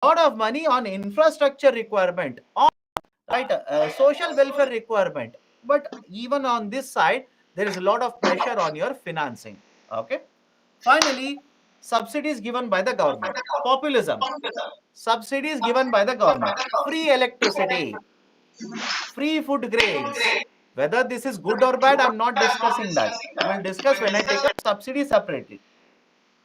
lot of money on infrastructure requirement, on right social welfare requirement. But even on this side, there is a lot of pressure on your financing. Okay. Finally, subsidies given by the government. Populism. Subsidies given by the government. Free electricity, free food grains. Whether this is good or bad, I'm not discussing that. We'll discuss when I take up subsidy separately.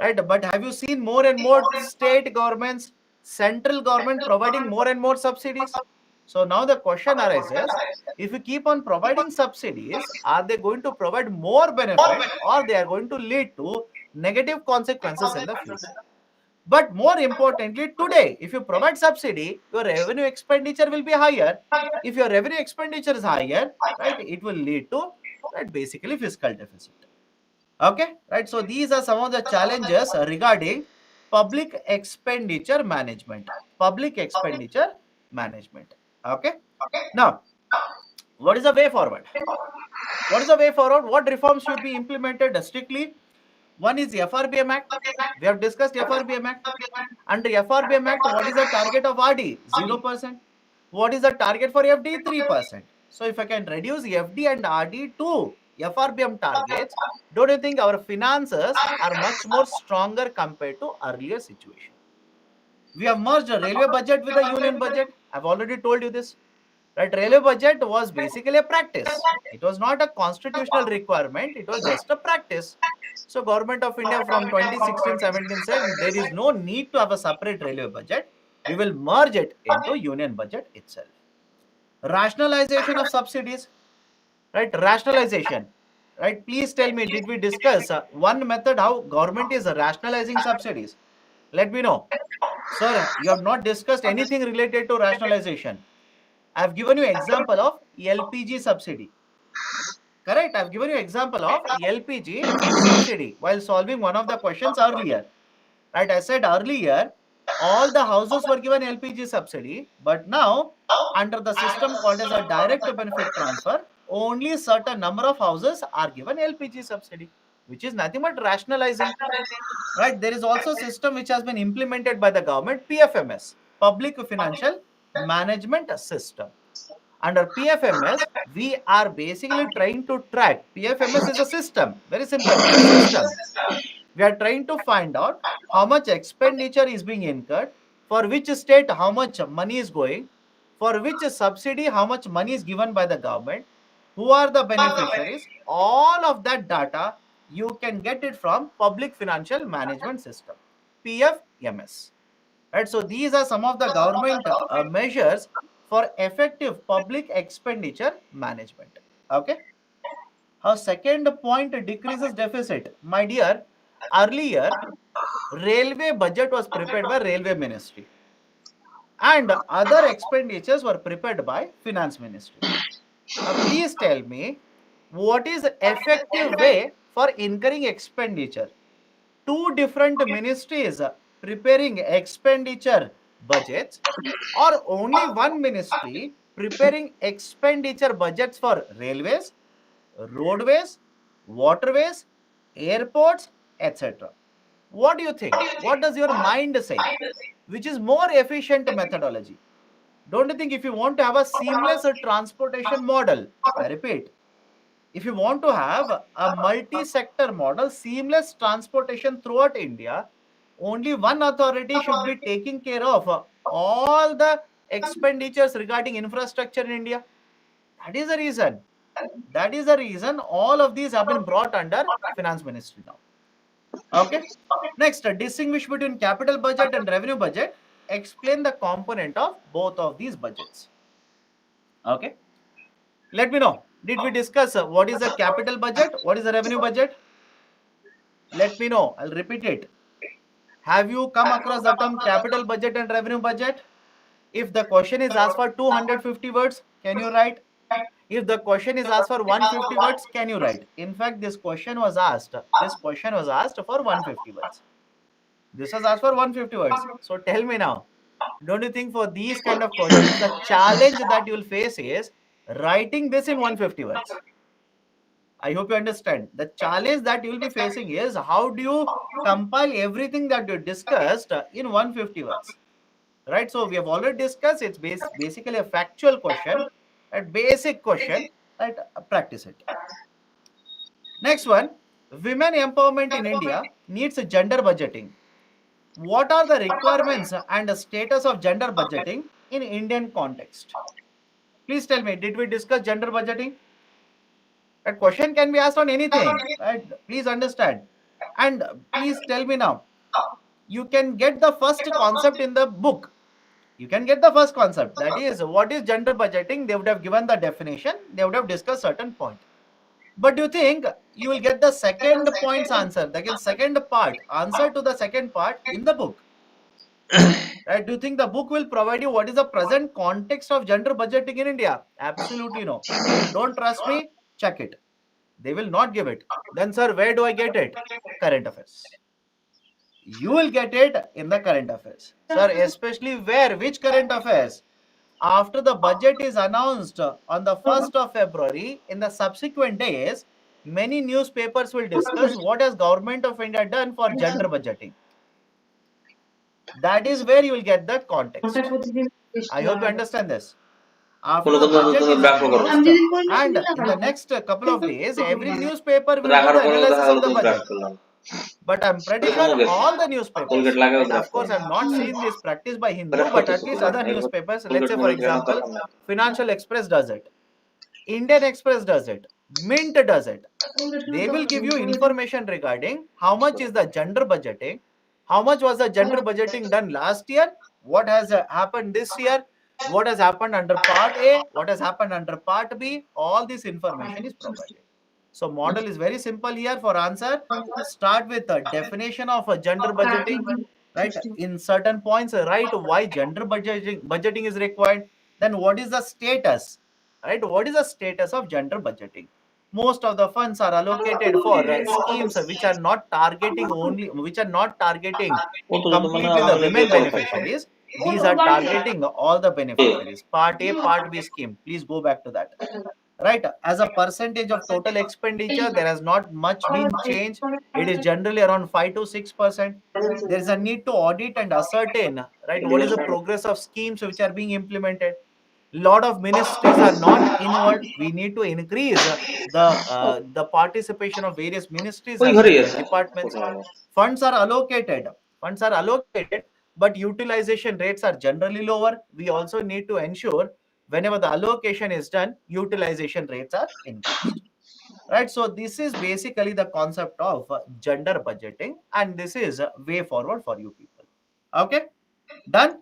Right? But have you seen more and more state governments, central government providing more and more subsidies? So now the question arises, if you keep on providing subsidies, are they going to provide more benefit or they are going to lead to negative consequences in the future? But more importantly, today, if you provide subsidy, your revenue expenditure will be higher. If your revenue expenditure is higher, right, it will lead to, right, basically fiscal deficit. Okay, right. So these are some of the challenges regarding public expenditure management. Public expenditure management. Okay. Now, what is the way forward? What is the way forward? What reforms should be implemented strictly? One is FRBM Act. We have discussed FRBM Act. Under FRBM Act, what is the target of RD? 0%. What is the target for FD? 3%. So if I can reduce FD and RD to FRBM targets, don't you think our finances are much more stronger compared to earlier situation? We have merged a railway budget with a union budget. I've already told you this. Right? Railway budget was basically a practice. It was not a constitutional requirement. It was just a practice. So Government of India from 2016-17 said there is no need to have a separate railway budget. We will merge it into union budget itself. Rationalization of subsidies, right? Rationalization, right? Please tell me, did we discuss one method how government is rationalizing subsidies? Let me know. Sir, you have not discussed anything related to rationalization. I've given you example of LPG subsidy. Correct. I've given you example of LPG subsidy while solving one of the questions earlier. Right. I said earlier, all the houses were given LPG subsidy, but now under the system called as a direct benefit transfer, only certain number of houses are given LPG subsidy, which is nothing but rationalizing. Right. There is also a system which has been implemented by the government, PFMS, Public Financial Management System. Under PFMS, we are basically trying to track. PFMS is a system, very simple, it's a system. We are trying to find out how much expenditure is being incurred, for which state how much money is going, for which subsidy how much money is given by the government, who are the beneficiaries. All of that data you can get it from Public Financial Management System, PFMS. Right, so these are some of the government measures for effective public expenditure management. Okay. Our second point, decreases deficit. My dear, earlier railway budget was prepared by railway ministry and other expenditures were prepared by finance ministry. Now please tell me, what is the effective way for incurring expenditure? Two different ministries preparing expenditure budgets, or only one ministry preparing expenditure budgets for railways, roadways, waterways, airports, etc. What do you think? What does your mind say? Which is more efficient methodology? Don't you think if you want to have a seamless transportation model, I repeat, if you want to have a multi-sector model, seamless transportation throughout India, only one authority should be taking care of all the expenditures regarding infrastructure in India. That is the reason. That is the reason all of these have been brought under finance ministry now. Okay. Next, distinguish between capital budget and revenue budget. Explain the component of both of these budgets. Okay. Let me know. Did we discuss what is the capital budget? What is the revenue budget? Let me know. I'll repeat it. Have you come across the term capital budget and revenue budget? If the question is asked for 250 words, can you write? If the question is asked for 150 words, can you write? In fact, this question was asked for 150 words. This was asked for 150 words. So tell me now, don't you think for these kind of questions, the challenge that you will face is writing this in 150 words? I hope you understand. The challenge that you will be facing is how do you compile everything that you discussed in 150 words? right? So we have already discussed. It's basically a factual question, a basic question. Right? Practice it. Next one, women empowerment in India needs a gender budgeting. What are the requirements and the status of gender budgeting in Indian context? Please tell me, did we discuss gender budgeting? That question can be asked on anything, right? Please understand. And please tell me now, you can get the first concept in the book. You can get the first concept. That is, what is gender budgeting? They would have given the definition. They would have discussed certain point. But do you think you will get the second point's answer, the second part, answer to the second part in the book? Right? Do you think the book will provide you what is the present context of gender budgeting in India? Absolutely no. If you don't trust me, check it. They will not give it. Then, sir, where do I get it? Current affairs. You will get it in the current affairs. Sir, especially where? Which current affairs? After the budget is announced on the 1st of February, in the subsequent days, many newspapers will discuss what has Government of India done for gender budgeting. That is where you will get the context. I hope you understand this. After the budget is announced, and in the next couple of days, every newspaper will do the analysis of the budget. But I'm pretty sure all the newspapers, right? Of course, I've not seen this practice by Hindu, but at least other newspapers, let's say for example, Financial Express does it, Indian Express does it, Mint does it. They will give you information regarding how much is the gender budgeting, how much was the gender budgeting done last year, what has happened this year, what has happened under part A, what has happened under part B. All this information is provided. So model is very simple here for answer. Start with a definition of a gender budgeting, right? In certain points, right? Why gender budgeting is required. Then what is the status, right? What is the status of gender budgeting? Most of the funds are allocated for schemes which are not targeting only, which are not targeting completely the women beneficiaries. These are targeting all the beneficiaries. Part A, Part B scheme. Please go back to that. Right, as a percentage of total expenditure, there has not much been changed. It is generally around 5 to 6%. There is a need to audit and ascertain, right, what is the progress of schemes which are being implemented. Lot of ministries are not involved. We need to increase the participation of various ministries and their departments. Funds are allocated. Funds are allocated, but utilization rates are generally lower. We also need to ensure whenever the allocation is done, utilization rates are increased. Right. So this is basically the concept of gender budgeting, and this is a way forward for you people. Okay, done.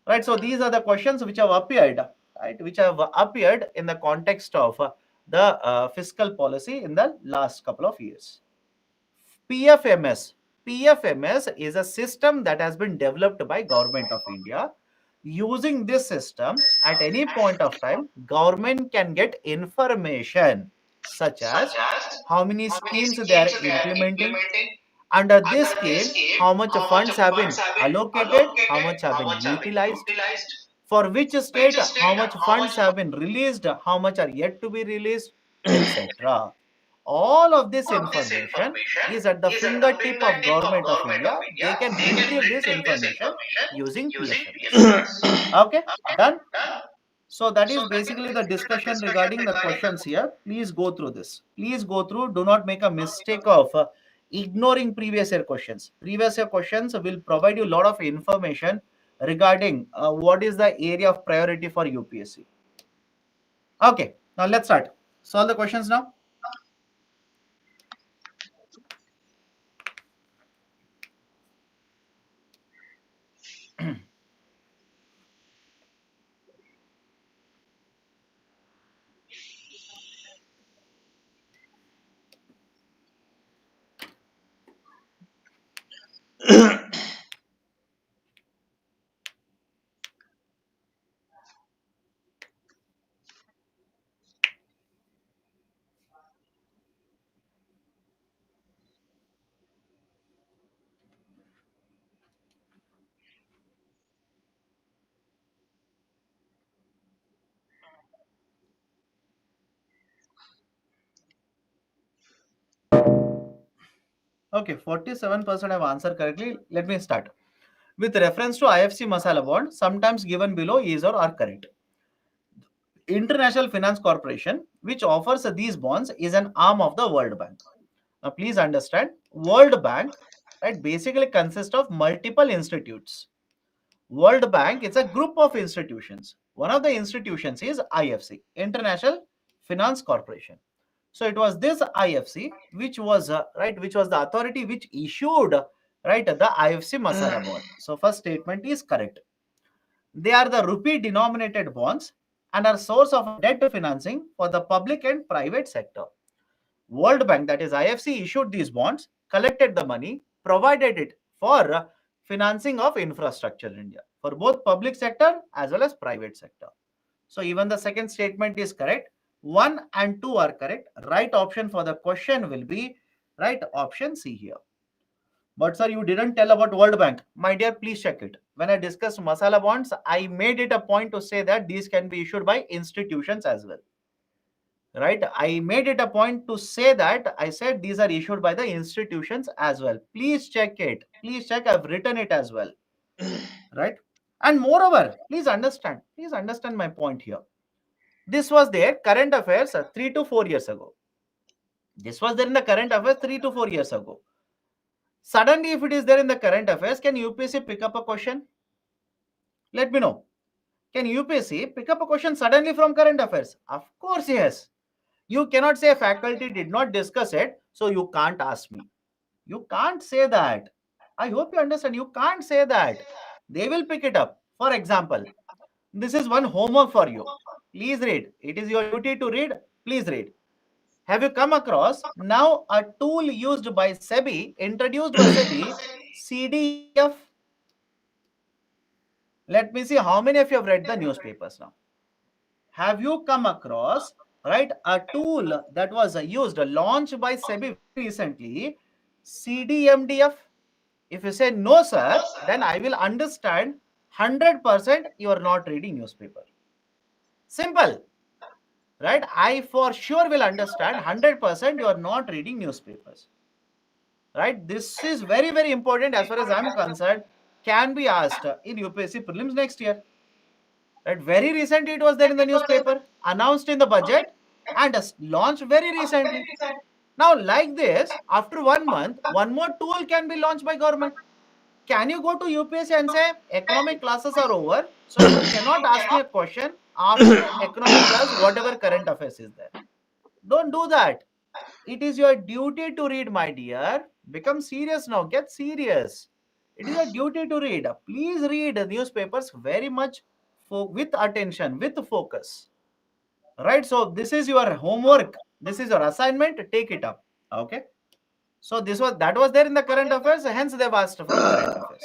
Right. So these are the questions which have appeared, right, which have appeared in the context of the fiscal policy in the last couple of years. PFMS. PFMS is a system that has been developed by Government of India. Using this system, at any point of time, government can get information such as how many schemes they are implementing. Under this scheme, how much funds have been allocated, how much have been utilized, for which state, how much funds have been released, how much are yet to be released, etc. All of this information is at the fingertip of Government of India. They can retrieve this information using PFMS. Okay, done. So that is basically the discussion regarding the questions here. Please go through this. Please go through. Do not make a mistake of ignoring previous year questions. Previous year questions will provide you a lot of information regarding what is the area of priority for UPSC. Okay, now let's start. Solve the questions now. Okay, 47% have answered correctly. Let me start. with reference to IFC Masala bond, sometimes given below is or are correct. International Finance Corporation, which offers these bonds, is an arm of the World Bank. Now, please understand, World Bank, right, basically consists of multiple institutes. World Bank is a group of institutions. One of the institutions is IFC, International Finance Corporation. So it was this IFC which was which was the authority which issued the IFC Masala bond. So first statement is correct. They are the rupee denominated bonds and are source of debt financing for the public and private sector. World Bank, that is IFC, issued these bonds, collected the money, provided it for financing of infrastructure in India for both public sector as well as private sector. So even the second statement is correct. 1 and 2 are correct. Right option for the question will be right option C here. But sir, you didn't tell about World Bank. My dear, please check it. When I discussed masala bonds, I made it a point to say that these can be issued by institutions as well. Right? I made it a point to say that I said these are issued by the institutions as well. Please check it. Please check. I've written it as well. Right? And moreover, please understand my point here. This was there current affairs 3 to 4 years ago. This was there in the current affairs 3 to 4 years ago. Suddenly, if it is there in the current affairs, can UPSC pick up a question? Let me know. Can UPSC pick up a question suddenly from current affairs? Of course, yes. You cannot say faculty did not discuss it, so you can't ask me. You can't say that. I hope you understand. You can't say that. They will pick it up. For example, this is one homework for you. Please read. It is your duty to read. Please read. Have you come across now a tool used by SEBI, introduced by SEBI, CDF? Let me see how many of you have read the newspapers now. Have you come across a tool that was used, launched by SEBI recently, CDMDF? If you say no, sir, then I will understand 100% you are not reading newspaper. Simple. Right? I for sure will understand 100% you are not reading newspapers. Right? This is very, very important as far as I'm concerned. Can be asked in UPSC prelims next year. Right? Very recently it was there in the newspaper, announced in the budget, and launched very recently. Now, like this, after 1 month, one more tool can be launched by government. Can you go to UPSC and say economic classes are over, so you cannot ask me a question after economic class, whatever current affairs is there? Don't do that. It is your duty to read, my dear. Become serious now. Get serious. It is your duty to read. Please read the newspapers very much with attention, with focus. Right? So this is your homework. This is your assignment. Take it up. Okay. So that was there in the current affairs. Hence they've asked from current affairs.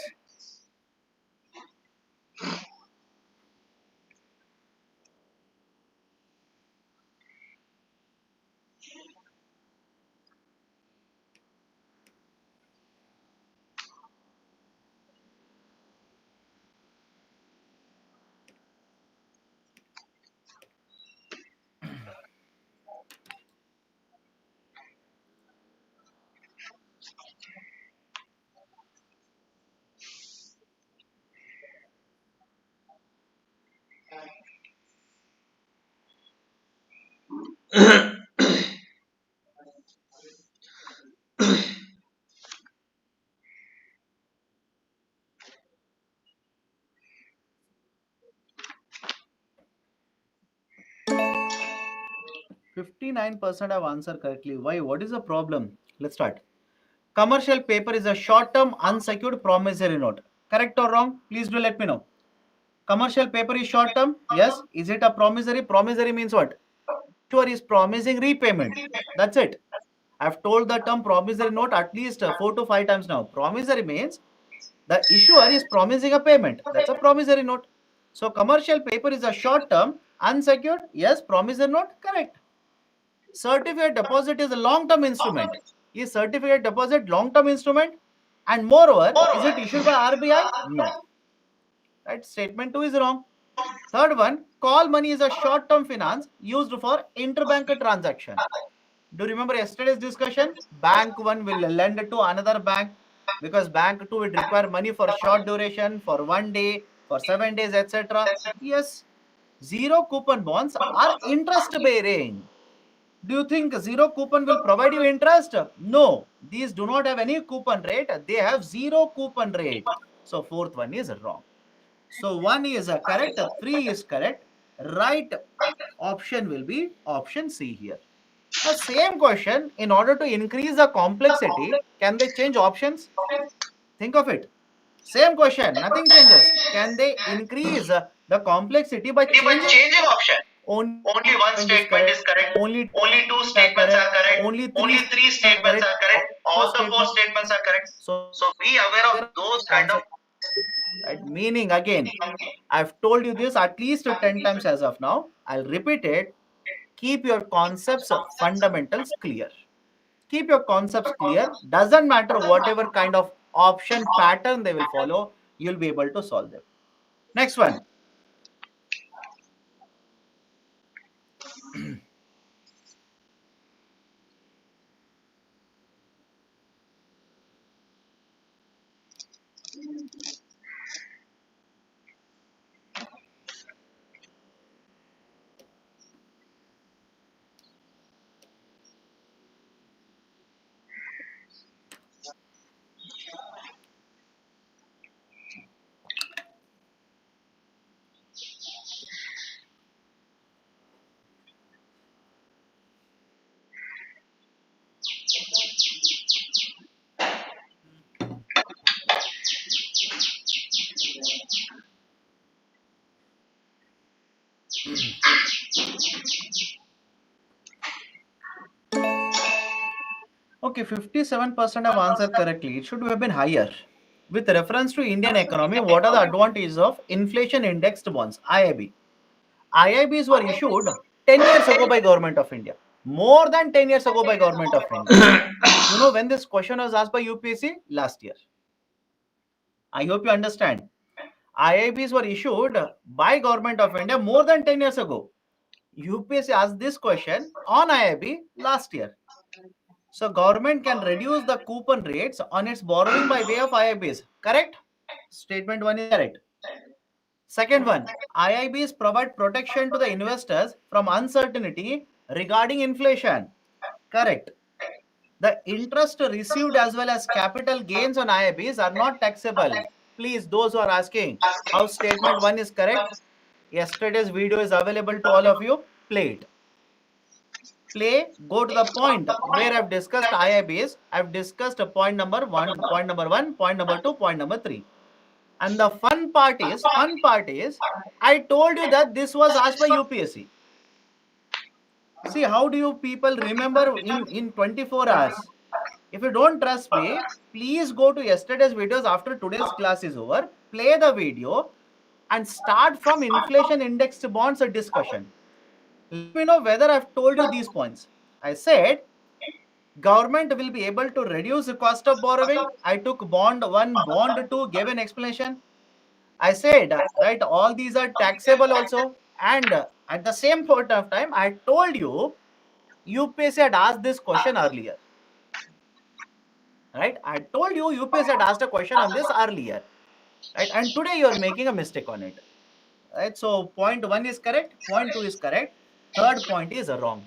59% have answered correctly. Why? What is the problem? Let's start. Commercial paper is a short-term unsecured promissory note. Correct or wrong? Please do let me know. Commercial paper is short-term. Yes. Is it a promissory? Promissory means what? Issuer is promising repayment. That's it. I've told the term promissory note at least 4 to 5 times now. Promissory means the issuer is promising a payment. That's a promissory note. So commercial paper is a short-term unsecured. Yes. Promissory note. Correct. Certificate deposit is a long-term instrument. Is certificate deposit long-term instrument? And moreover, is it issued by RBI? No. Right? Statement 2 is wrong. Third one, call money is a short-term finance used for interbank transaction. Do you remember yesterday's discussion? Bank 1 will lend to another bank. because bank too would require money for short duration, for 1 day, for 7 days, etc. Yes, zero coupon bonds are interest bearing. Do you think zero coupon will provide you interest? No, these do not have any coupon rate. They have zero coupon rate. So fourth one is wrong. So one is correct, three is correct. Right option will be option C here. The same question, in order to increase the complexity, can they change options? Think of it. Same question, nothing changes. Can they increase the complexity by changing option? Only Only one one statement is statement correct. is correct. Only two Only two statements are statements correct. are correct. Only three Only three statements are statements correct. are correct. All All four the four statements statements are correct. so So be aware of aware of those those kind of. concepts. Right? Meaning again, I've told you this at least 10 times as of now. I'll repeat it. Keep your concepts fundamentals clear. Keep your concepts clear. Doesn't matter whatever kind of option pattern they will follow, you'll be able to solve them. Next one. Okay, 57% have answered correctly. It should have been higher. With reference to Indian economy, what are the advantages of inflation indexed bonds? IIB. IIBs were issued 10 years ago by Government of India. More than 10 years ago by Government of India. You know when this question was asked by UPSC? Last year. I hope you understand. IIBs were issued by Government of India more than 10 years ago. UPSC asked this question on IIB last year. So government can reduce the coupon rates on its borrowing by way of IIBs. Correct? Statement one is correct. Second one, IIBs provide protection to the investors from uncertainty regarding inflation. Correct. The interest received as well as capital gains on IIBs are not taxable. Please, those who are asking how statement one is correct, yesterday's video is available to all of you. Play it. Play, go to the point where I've discussed IIBs. I've discussed point number one, point number two, point number three. And the fun part is, I told you that this was asked by UPSC. See, how do you people remember in 24 hours? If you don't trust me, please go to yesterday's videos after today's class is over, play the video and start from inflation indexed bonds discussion. Let me know whether I've told you these points. I said government will be able to reduce the cost of borrowing. I took bond 1, bond 2, gave an explanation. I said, right, all these are taxable also. And at the same point of time, I told you UPSC had asked this question earlier. Right? I told you UPSC had asked a question on this earlier. Right? And today you are making a mistake on it. Right? So point one is correct, point two is correct, third point is wrong.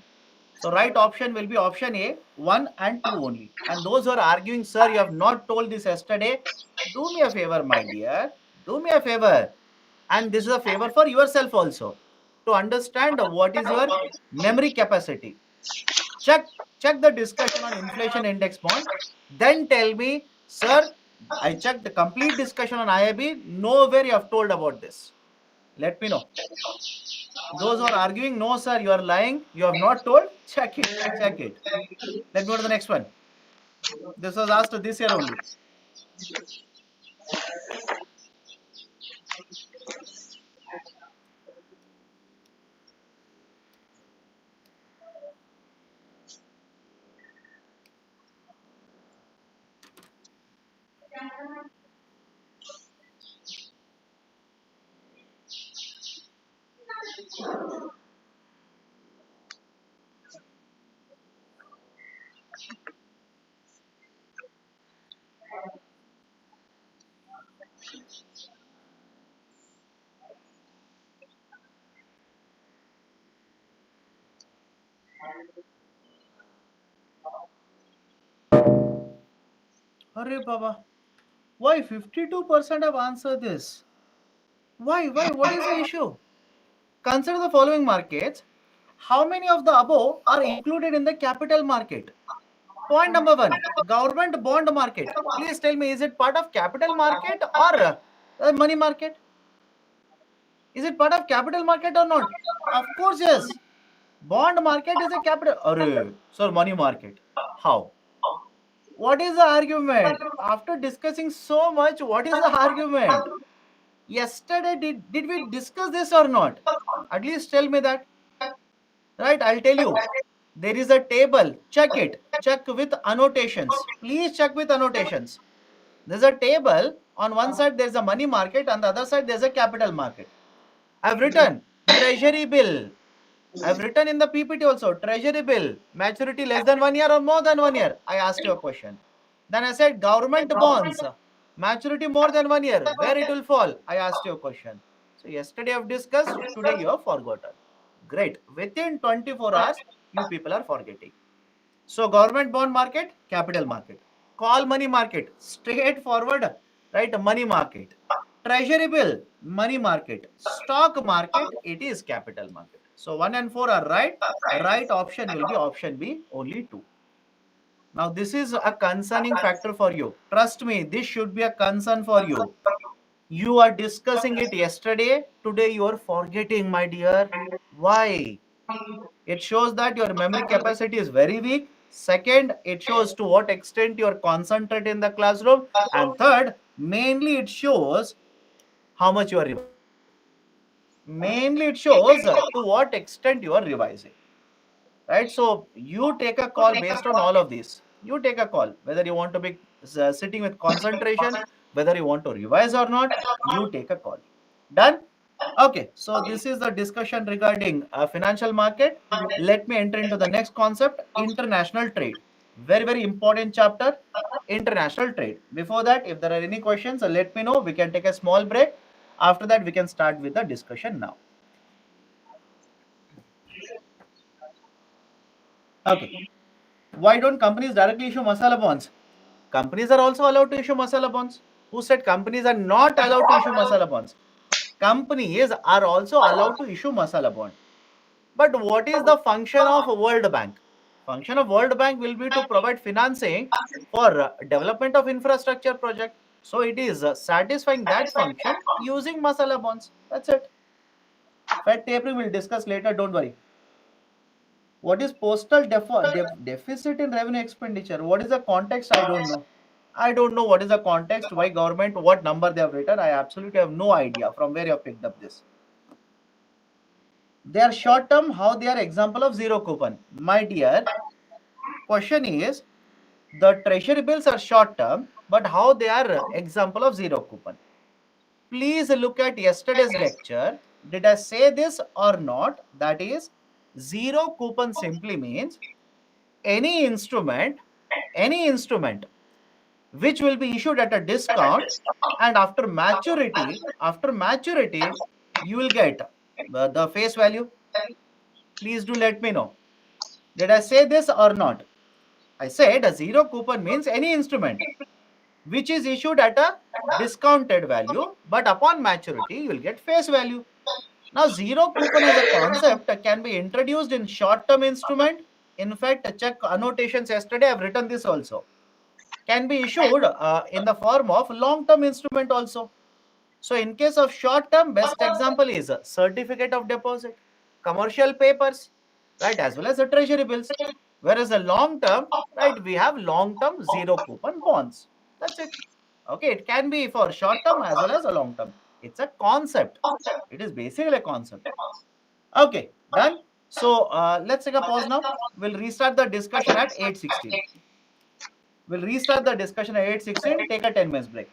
So right option will be option A, 1 and 2 only. And those who are arguing, sir, you have not told this yesterday, do me a favor, my dear. Do me a favor. And this is a favor for yourself also, to understand what is your memory capacity. Check check the discussion on inflation index bond. Then tell me, sir, I checked the complete discussion on IIB. Nowhere you have told about this. Let me know. Those who are arguing, no, sir, you are lying. You have not told. Check it. Check it. Let's go to the next one. This was asked this year only. Arre Baba, why 52% have answered this? Why? Why? What is the issue? Consider the following markets. How many of the above are included in the capital market? Point number one, government bond market. Please tell me, is it part of capital market or money market? Is it part of capital market or not? Of course, yes. Bond market is a capital. Arre, sir, money market. How? What is the argument? After discussing so much, what is the argument? Yesterday, did we discuss this or not? At least tell me that. Right, I'll tell you. There is a table. Check it. Check with annotations. Please check with annotations. There's a table. On one side, there's a money market. On the other side, there's a capital market. I've written treasury bill. I've written in the PPT also treasury bill. Maturity less than 1 year or more than 1 year. I asked you a question. Then I said government bonds. Maturity more than 1 year. Where it will fall? I asked you a question. So yesterday I've discussed. Today you have forgotten. Great. Within 24 hours, you people are forgetting. So government bond market, capital market. Call money market, straightforward, right? Money market. Treasury bill, money market. Stock market, it is capital market. So 1 and 4 are right. Right option will be option B, only 2. Now this is a concerning factor for you. Trust me, this should be a concern for you. You are discussing it yesterday. Today you are forgetting, my dear. Why? It shows that your memory capacity is very weak. Second, it shows to what extent you are concentrated in the classroom. And third, mainly it shows how much you are revising. Mainly it shows to what extent you are revising. Right? So you take a call based on all of these. You take a call whether you want to be sitting with concentration, whether you want to revise or not. You take a call. Done? Okay, so this is the discussion regarding financial market. Let me enter into the next concept, international trade. Very, very important chapter, international trade. Before that, if there are any questions, let me know. We can take a small break. After that, we can start with the discussion now. Okay. Why don't companies directly issue masala bonds? Companies are also allowed to issue masala bonds. Who said companies are not allowed to issue masala bonds? Companies are also allowed to issue masala bond. But what is the function of World Bank? Function of World Bank will be to provide financing for development of infrastructure project. So it is satisfying that function using masala bonds. That's it. Fed tapering we'll discuss later. Don't worry. What is postal deficit in revenue expenditure? What is the context? I don't know. I don't know what is the context, why government, what number they have written. I absolutely have no idea from where you have picked up this. They are short term, how they are example of zero coupon. My dear, question is the treasury bills are short term, but how they are example of zero coupon. Please look at yesterday's lecture. Did I say this or not? That is, zero coupon simply means any instrument which will be issued at a discount, and after maturity you will get the face value. Please do let me know. Did I say this or not? I said a zero coupon means any instrument which is issued at a discounted value, but upon maturity you will get face value. Now zero coupon as a concept can be introduced in short term instrument. In fact, check annotations yesterday, I've written this also. Can be issued in the form of long term instrument also. So in case of short term, best example is a certificate of deposit, commercial papers, right, as well as the treasury bills. Whereas the long term, right, we have long term zero coupon bonds. That's it. Okay, it can be for short term as well as a long term. It's a concept. It is basically a concept. Okay, done. So let's take a pause now. We'll restart the discussion at 8:16. We'll restart the discussion at 8:16. Take a 10 minutes break.